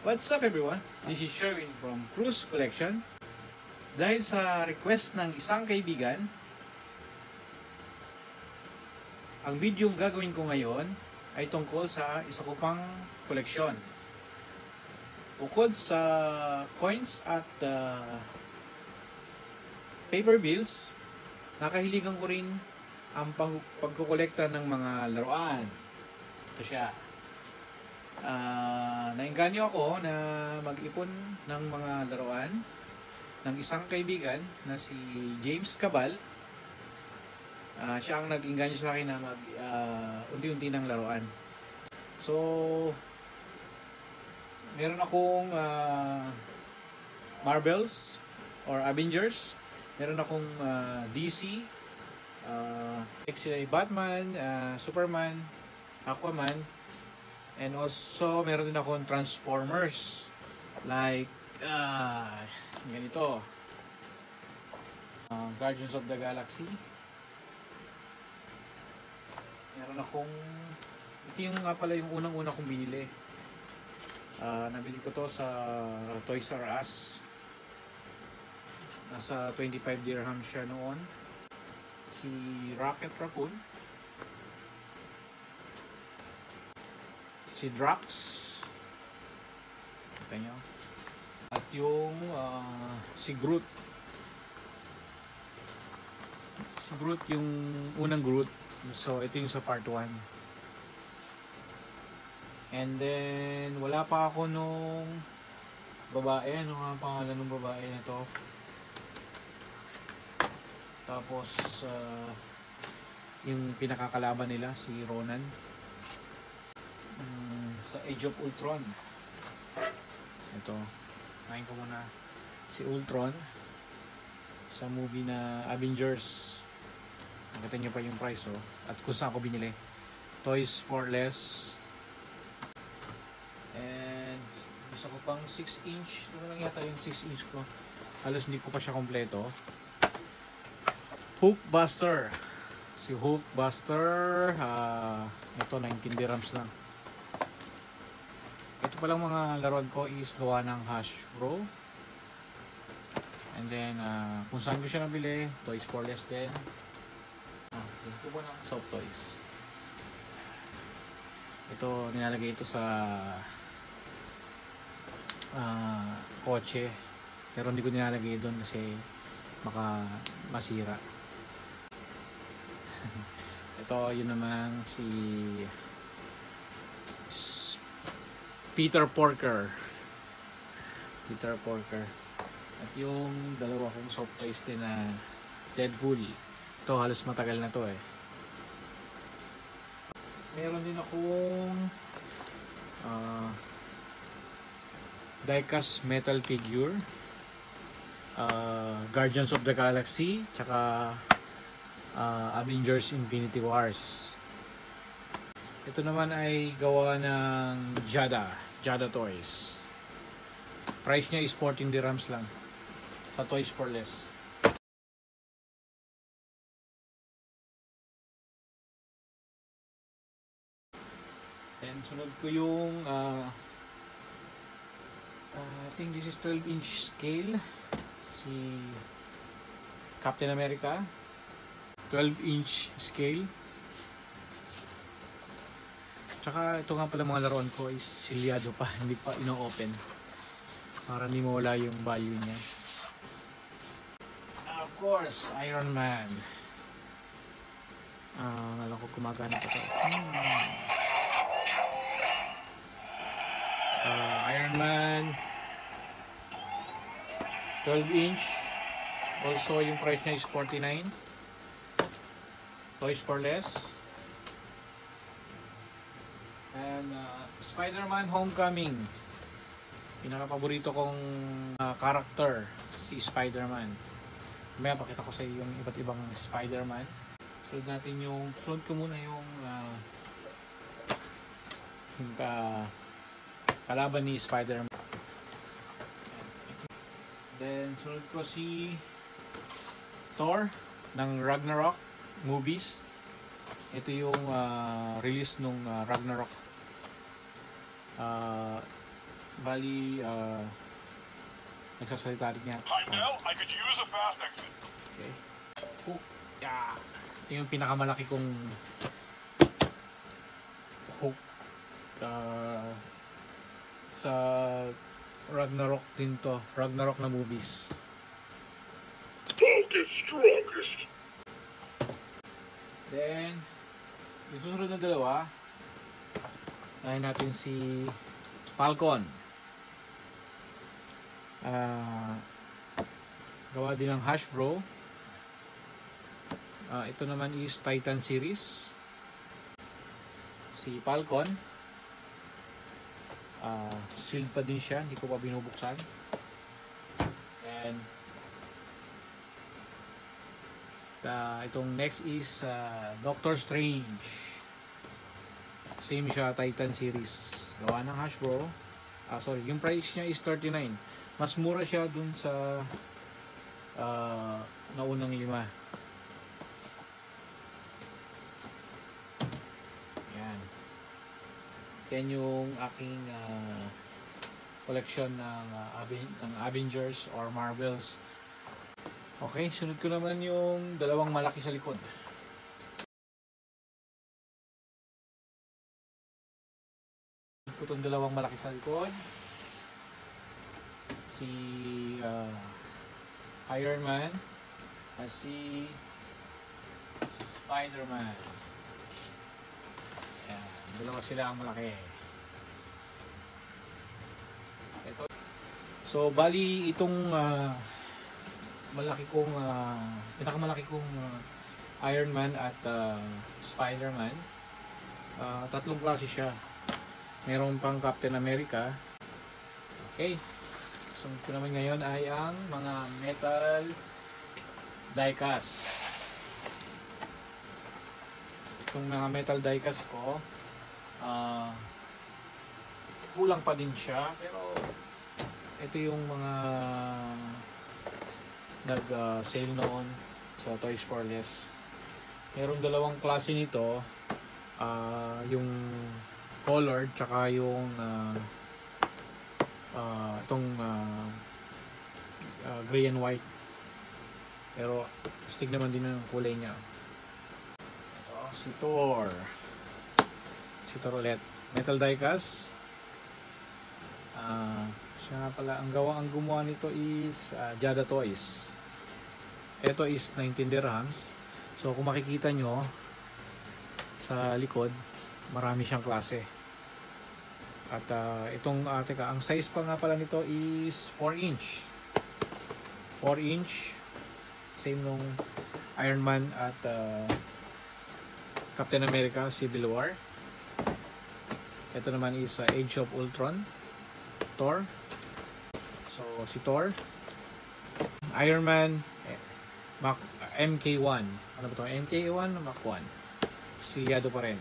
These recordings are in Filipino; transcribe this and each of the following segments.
What's up everyone? This is Sherwin from Cruz Collection. Dahil sa request ng isang kaibigan, ang video yung gagawin ko ngayon ay tungkol sa isa ko pang koleksyon. Bukod sa coins at paper bills, nakahiligan ko rin ang pagkukolekta ng mga laruan. Ito siya. Nainganyo ako na mag-ipon ng mga laruan ng isang kaibigan na si James Cabal. Siya ang nag-inganyo sa akin na unti-unti ng laruan. So, meron akong Marvels or Avengers. Meron akong DC, Batman, Superman, Aquaman, and also meron din akong Transformers like ganito, Guardians of the Galaxy. Meron akong, ito yung nga pala yung unang-una kong binili. Nabili ko to sa Toys R Us. Nasa 25 dirham siya noon. Si Rocket Raccoon, si Drax, kita nyo, at yung si Groot. Si Groot, yung unang Groot. So ito yung sa part 1. And then wala pa ako nung babae. Ano nga ang pangalan ng babae na to? Tapos yung pinakakalaban nila, si Ronan, sa Age of Ultron. Ito, kain ko muna si Ultron sa movie na Avengers. Nakita nyo pa yung price, oh. At kung saan ko binili. Toys for Less. And gusto ko pang 6 inch. Ito lang yata yung 6 inch ko. Halos hindi ko pa siya kompleto. Hulkbuster. Si Hulkbuster, ito 19 dirhams lang. Ito palang mga laruan ko is gawa ng Hasbro. And then kung saan ko siya nabili, Toys for Less din. Ito po ng soft toys. Ito, nilalagay ito sa kotse. Pero hindi ko nilalagay doon kasi baka masira. Ito, yun naman si Peter Porker. Peter Porker. At yung dalawa kong soft toys din na Deadpool. Ito, halos matagal na to eh. Meron din akong diecast metal figure, Guardians of the Galaxy, tsaka Avengers Infinity Wars. Ito naman ay gawa ng Jada Toys. Price niya is 14 dirhams lang sa Toys for Less. And sunod ko yung I think this is 12 inch scale, si Captain America. 12 inch scale. Tsaka ito nga pala mga laruan ko is silyado pa, hindi pa ino-open para hindi mawala yung value niya. Of course, Iron Man. Alam ko kumagana pa ito. Iron Man 12 inch. Also yung price niya is 49. Toys for Less. And Spider-Man Homecoming. Pinaka-paborito kong character, si Spider-Man. May pakita ko sa iyo yung iba't ibang Spider-Man. Sunod ko muna yung kalaban ni Spider-Man. Then sunod ko si Thor ng Ragnarok movies. Ito yung release nung Ragnarok Bali, nagsasalita rin niya. Heimdall, I could use a fast exit. Okay. Hook. Yeah. Ito yung pinakamalaki kong hook sa Ragnarok din to. Ragnarok na movies. Strongest. Then, yung susunod na dalawa, nahin natin si Falcon. Gawa din ng Hasbro. Ito naman is Titan series. Si Falcon. Sealed pa din siya, hindi ko pa binubuksan. And itong next is Doctor Strange. Same siya, Titan series. Gawa ng Hasbro. Sorry, yung price niya is $39. Mas mura siya dun sa naunang 5. Yan. Yan yung aking collection ng Avengers or Marvels. Okay, sunod ko naman yung dalawang malaki sa likod. Itong dalawang malaki sa likod. Si Iron Man at si Spider-Man. Ayan, dalawa sila ang malaki. Ito. So, bali itong malaki kong pinakamalaki kong Iron Man at Spider-Man, tatlong klase siya. Meron pang Captain America. Okay, so ito naman ngayon ay ang mga metal diecast. Itong mga metal diecast ko, kulang pa din siya, pero ito yung mga nag-sale noon sa Toys for Less. Merong dalawang klase nito, yung colored tsaka yung itong gray and white, pero astig naman din ang kulay niya. Ito si Thor ulit, metal diecast. Siya nga pala, ang gumawa nito is Jada Toys. Ito is 19 dirhams. So kung makikita nyo sa likod, marami siyang klase. At itong ang size pa nga pala nito is 4 inch. 4 inch. Same nung Iron Man at Captain America Civil War. Ito naman is Age of Ultron. Thor. So si Thor, Iron Man, MK1. Ano ba ito? MK1 Mach 1. Silyado pa rin.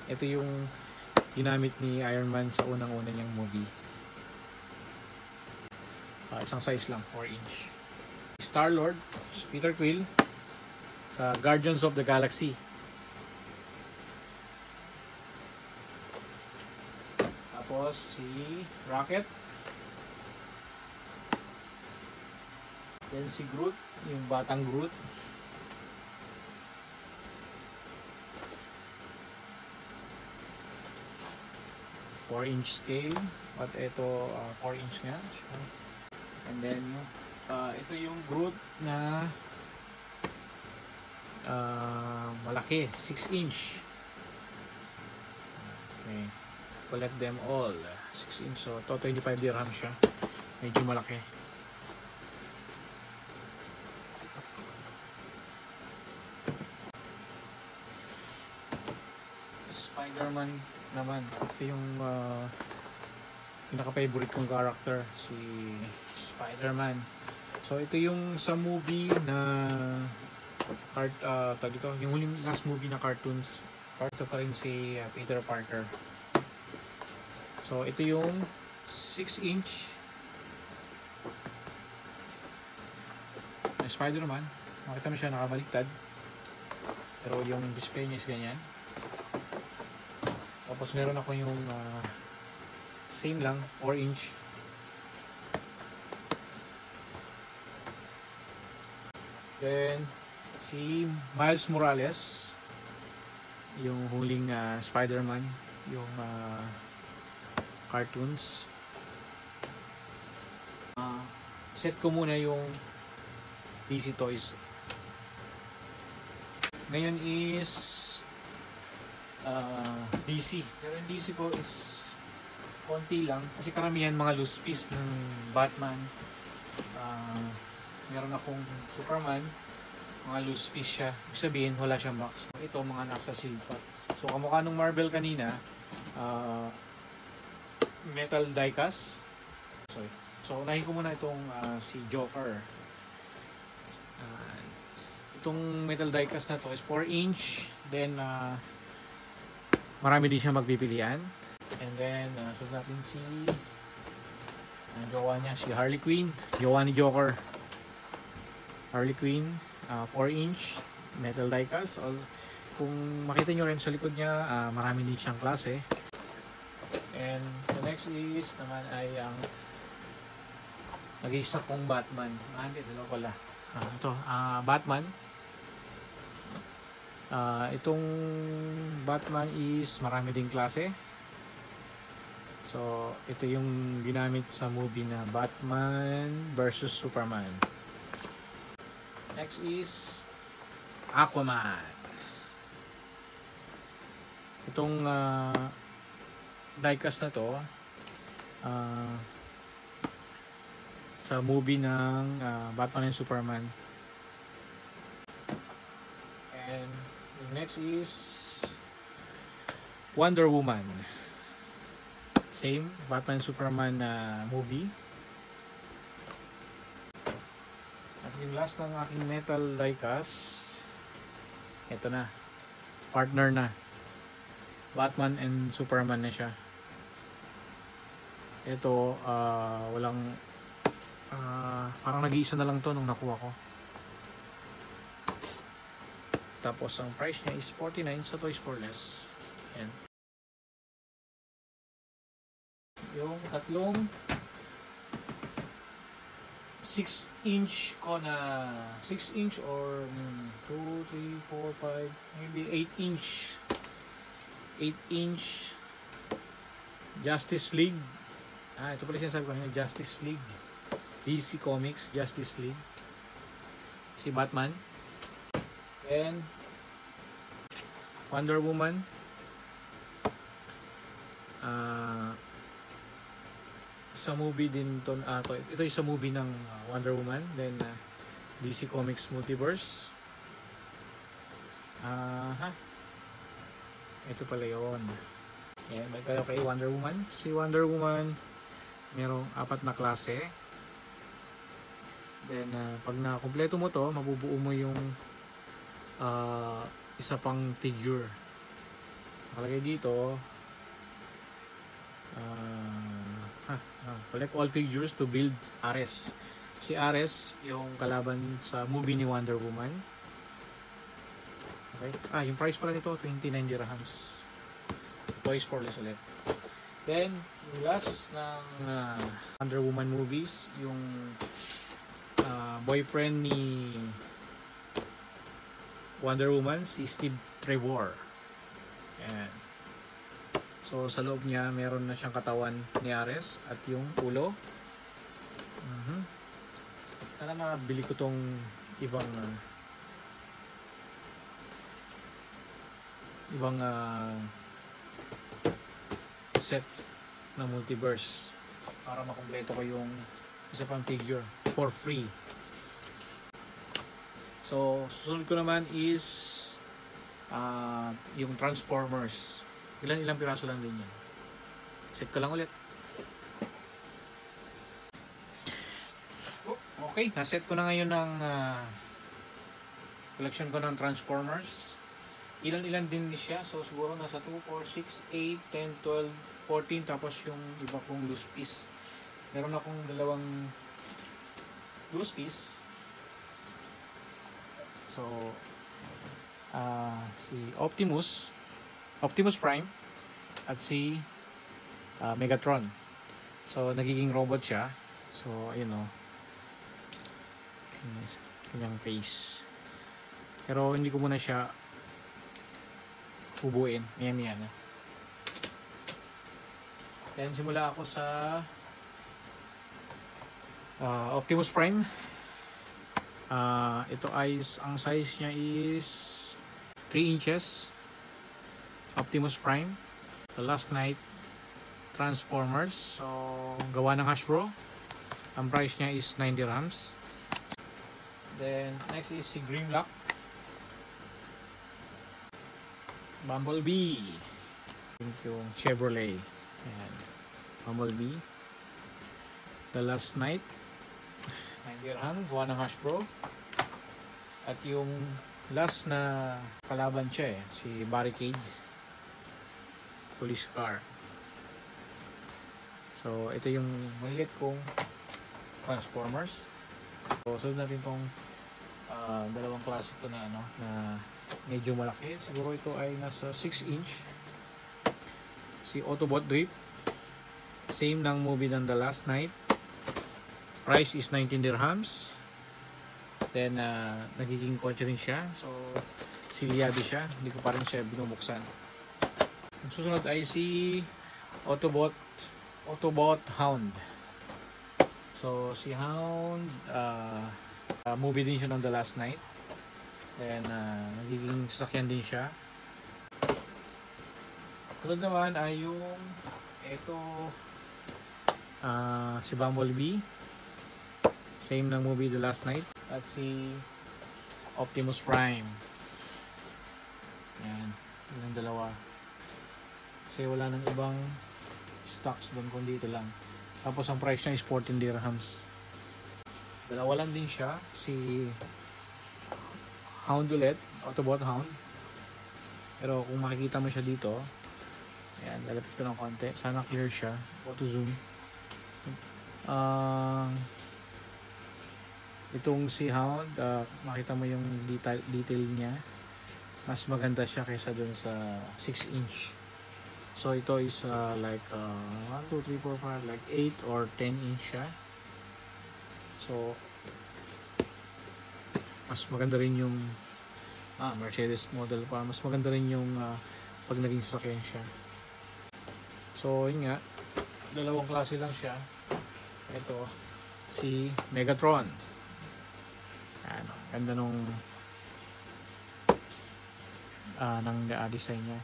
Ito yung ginamit ni Iron Man sa unang-una niyang movie. Isang size lang, 4 inch. Star-Lord, Peter Quill sa Guardians of the Galaxy. Tapos si Rocket. Then si Groot, yung batang Groot. Inch scale, at ito 4 inch nga. And then ito yung Groot na malaki, 6 inch. Okay, collect them all, 6 inch. So ito 25 dirham siya, medyo malaki. Spider-Man naman, ito yung pinaka-favorite kong character, si Spider-Man. So ito yung sa movie na yung huling last movie na cartoons, part pa rin si Peter Parker. So ito yung 6 inch na Spider-Man. Makita mo siya nakabaliktad, pero yung display niya is ganyan. Tapos meron ako yung same lang, 4 inch. Then si Miles Morales, yung huling Spider-Man, yung cartoons. Set ko muna yung DC Toys. Ngayon is DC. Pero yung DC ko is konti lang kasi karamihan mga loose piece ng Batman. Meron akong Superman, mga loose piece siya. Ibig sabihin wala siyang box. Ito mga nasa seal pa. So kamukha nung Marvel kanina, metal diecast. Sorry. So unahin ko muna itong si Joker. Itong metal diecast na to is 4 inch. Then marami din siya magpipilian. And then sunod natin si jowa niya, si Harley Quinn. Jowa ni Joker, Harley Quinn, 4 inch metal diecast. Kung makita nyo rin sa likod niya, marami din siyang klase. And the next is naman ay ang nag-iisa kong Batman. Hindi, dalawa pala. Ito, Batman. Itong Batman is marami ding klase. So, ito yung ginamit sa movie na Batman versus Superman. Next is Aquaman. Itong diecast na to sa movie ng Batman and Superman. And the next is Wonder Woman. Same, Batman and Superman movie. At yung last ng aking metal diecast, ito na, partner na. Batman and Superman na siya. Ito, walang parang nag-iisa na lang to nung nakuha ko. Tapos ang price niya is 49 sa Toys for Less. Ayan. Yung tatlong 6 inch ko na 6 inch or 2, 3, 4, 5 maybe 8 inch 8 inch Justice League. Ito pala sinasabi ko na Justice League. DC Comics Justice League. Si Batman. And Wonder Woman. Sa movie din to, ito yung sa movie ng Wonder Woman. Then DC Comics Multiverse. Ito pala yun. Yan, may kayo kay Wonder Woman. Si Wonder Woman merong 4 na klase. Then pag nakumpleto mo to, mabubuo mo yung isa pang figure. Nakalagay dito collect all figures to build Ares. Si Ares yung kalaban sa movie ni Wonder Woman. Okay. Yung price pala nito 29 dirhams. Toys for Less ulit. Then yung last ng Wonder Woman movies, yung boyfriend ni Wonder Woman, si Steve Trevor. Ayan. So sa loob niya meron na siyang katawan ni Ares at yung ulo. Sana nabili ko tong ibang set na multiverse para makumpleto ko yung isa pang figure for free. So susunod ko naman is yung Transformers. Ilang piraso lang din yan. Set ko lang ulit. Okay, naset ko na ngayon ng collection ko ng Transformers. Ilan din siya. So siguro nasa 2, 4, 6, 8, 10, 12, 14. Tapos yung iba kong loose piece. Meron akong dalawang loose piece. So si Optimus Prime at si Megatron. So nagiging robot siya. So ayun o. Kanyang face. Pero hindi ko muna siya hubuin. Yan. Then simula ako sa Optimus Prime. Ito ay ang size niya is 3 inches. Optimus Prime. The Last Night Transformers. So gawa ng Hasbro. Ang price niya is 90 dirhams. Then next is si Grimlock. Bumblebee. Yung Chevrolet. Ayan. Bumblebee. The Last Night. 90 dirham. Gawa ng Hasbro. At yung last na kalaban siya si Barricade. Police car. So ito yung maliit kong Transformers. So sunod natin tong dalawang klase ko na na medyo malaki. Siguro ito ay nasa 6 inch. Si Autobot Drip. Same ng movie ng The Last Night. Price is 19 dirhams. Then nagiging kotse rin siya. So silyado siya. Hindi ko pa rin siya binubuksan. Ang susunod ay si Autobot Hound. So si Hound movie din siya ng The Last Night. Then nagiging sasakyan din siya. Sunod naman ay yung ito si Bumblebee. Same ng movie The Last Night. At si Optimus Prime. Yan. Yun ang dalawa. Kasi wala nang ibang stocks doon kundi ito lang. Tapos ang price niya is 14 dirhams. Dalawa lang din siya. Si Hound ulit. Autobot Hound. Pero kung makikita mo siya dito, ayan, lalapit ko ng konti. Sana clear siya. Auto zoom. Itong si Hound, makita mo yung detail niya. Mas maganda siya kaysa dun sa 6 inch. So ito is like 1, 2, 3, 4, 5, like 8 or 10 inch siya. So mas maganda rin yung Mercedes model pa. Mas maganda rin yung pag naging sasakyan siya. So yun nga, dalawang klase lang siya. Ito si Megatron. Ano, ganda nung design niya.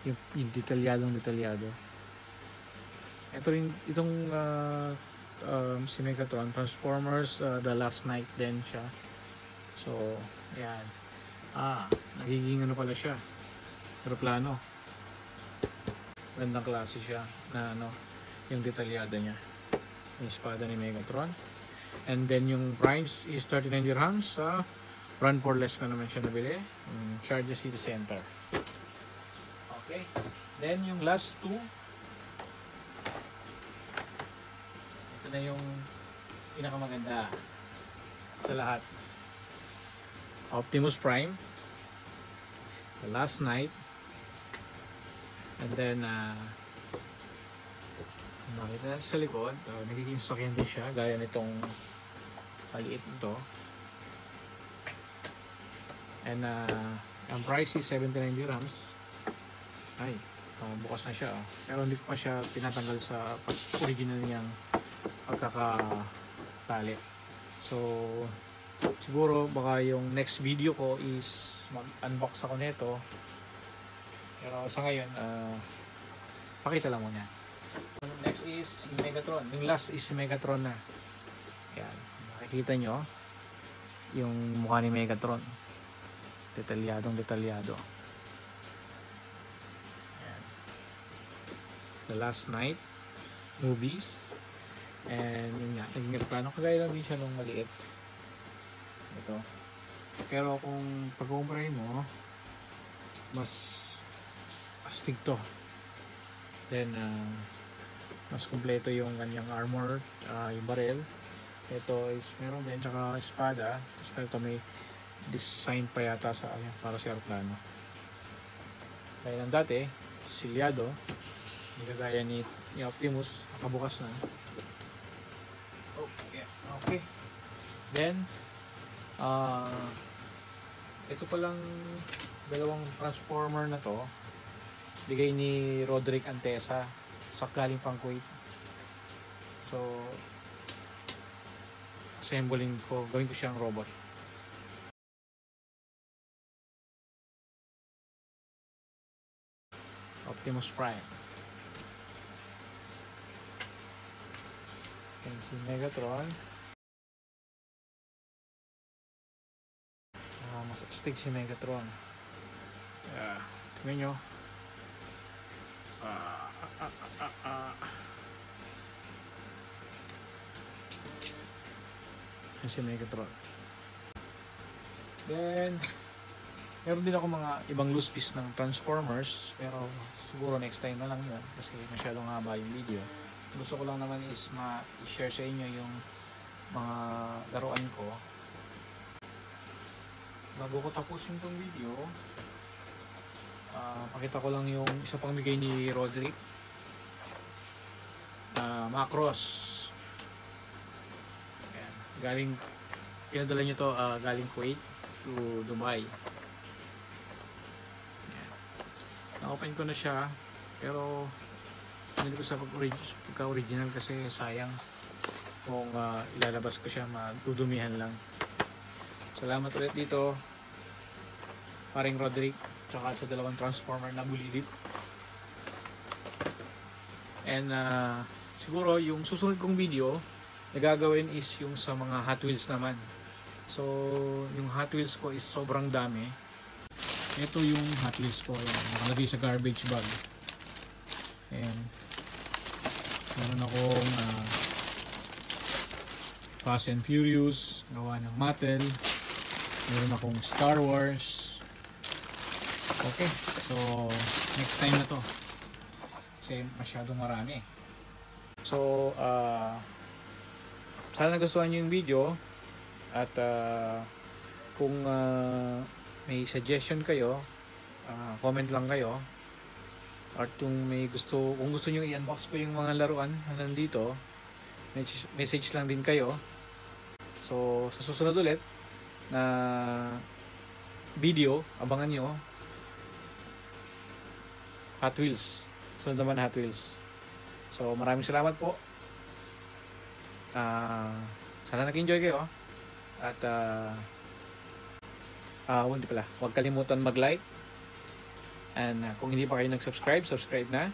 Yung detalyado. Ito rin itong si Megatron Transformers The Last Night din siya. So, ayan. Nagiging ano pala siya. Aeroplano. Gandang klase siya na yung detalyado niya. Yung espada ni Megatron. And then yung price is 39 dirhams sa run for less na naman siya nabili. Sharjah City Center. Okay. Then yung last two. Ito na yung pinakamaganda sa lahat. Optimus Prime. The Last Night. And then makita natin sa likod, nagiging sasakyan din siya gaya nitong maliit nito. And ang price is 79 dirhams. Ay, bukas na siya. Pero hindi ko pa siya tinatanggal sa original niyang pagkakatali. So siguro baka yung next video ko is mag-unbox ako nito. Pero sa ngayon pakita lang muna. Next is si Megatron. Yung last is si Megatron na. Yan. Makikita nyo yung mukha ni Megatron. Detalyado. Yan. The Last Night movies. And yun nga. Naging aeroplano. Kagaya lang din siya nung maliit. Ito. Pero kung pag-compare mo, mas astig to. Then mas kumpleto yung kanyang armor, yung barrel. Ito is meron din tsaka espada. Tapos ito may design pa yata sa para sa aeroplano. Kaya lang dati silyado, hindi kagaya Ni Optimus, nakabukas na. Okay. Then, ito palang dalawang transformer na to, bigay ni Roderick Antesa sa galing pang Kuwait. So, assembling ko, gawin ko siyang robot. Optimus Prime. Yan si Megatron. Mas astig si Megatron. Tingnan nyo. Yan si Megatron. Then, meron din ako mga ibang loose piece ng Transformers, pero siguro next time na lang yun kasi masyadong haba yung video. Gusto ko lang naman is i-share sa inyo yung mga laruan ko. Bago ko tapusin tong video, pakita ko lang yung isa pang bigay ni Roderick. Macross. Ayan. Galing, pinadala nyo to galing Kuwait to Dubai. Na-open ko na siya, pero hindi ko sa pagka-original kasi sayang kung ilalabas ko siya, madudumihan lang. Salamat ulit dito, paring Roderick, tsaka sa dalawang transformer na bulilit. And siguro yung susunod kong video na gagawin is yung sa mga Hot Wheels naman. So yung Hot Wheels ko is sobrang dami. Ito yung Hot Wheels ko, yan, nakalagay sa garbage bag. Ayan. Meron akong Fast and Furious, gawa ng Mattel. Meron akong Star Wars. Okay, so next time na to kasi masyadong marami. So sana nagustuhan nyo yung video at kung may suggestion kayo, comment lang kayo, at kung gusto nyo i-unbox ko yung mga laruan na nandito, message lang din kayo. So sa susunod ulit na video, abangan nyo Hot Wheels. Sunod naman Hot Wheels. So maraming salamat po. Sana nag-enjoy kayo. At hindi pala, huwag kalimutan mag-like. And kung hindi pa kayo nag-subscribe, subscribe na.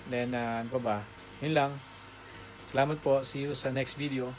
Then ano pa ba? Yun lang. Salamat po. See you sa next video.